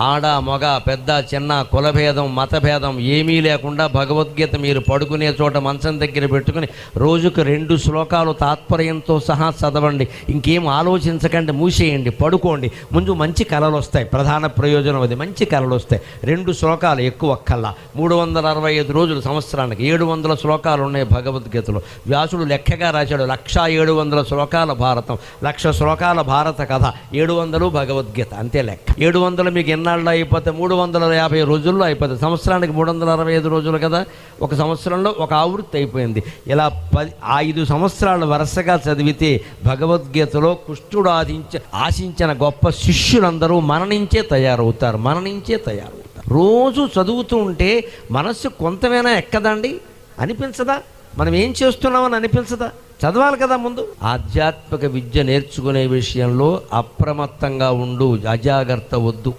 ఆడ మగ పెద్ద చిన్న కులభేదం మతభేదం ఏమీ లేకుండా భగవద్గీత మీరు పడుకునే చోట మంచం దగ్గర పెట్టుకుని రోజుకు 2 శ్లోకాలు తాత్పర్యంతో సహా చదవండి. ఇంకేం ఆలోచించకండి, మూసేయండి, పడుకోండి. ముందు మంచి కళలు వస్తాయి. ప్రధాన ప్రయోజనం అది, మంచి కళలు వస్తాయి. 2 శ్లోకాలు ఎక్కువ కల్లా 365 రోజులు సంవత్సరానికి 700 శ్లోకాలు ఉన్నాయి భగవద్గీతలో. వ్యాసుడు లెక్కగా రాశాడు 1700 శ్లోకాల భారతం, 1,00,000 శ్లోకాల భారత కథ, 700 భగవద్గీత, అంతే లెక్క. 700 మీకు ఎన్నాళ్ళు అయిపోతే 350 రోజుల్లో అయిపోతుంది. సంవత్సరానికి 365 రోజులు కదా, ఒక సంవత్సరంలో ఒక ఆవృత్తి అయిపోయింది. ఇలా 5 సంవత్సరాలు వరుసగా చదివితే భగవద్గీతలో కృష్ణుడు ఆశించిన గొప్ప శిష్యులందరూ మరణించే తయారవుతారు. రోజు చదువుతూ ఉంటే మనస్సు కొంతమైనా ఎక్కదండి, అనిపించదా? మనం ఏం చేస్తున్నామని అనిపించదా? చదవాలి కదా ముందు. ఆధ్యాత్మిక విద్య నేర్చుకునే విషయంలో అప్రమత్తంగా ఉండు, అజాగ్రత్త వద్దు.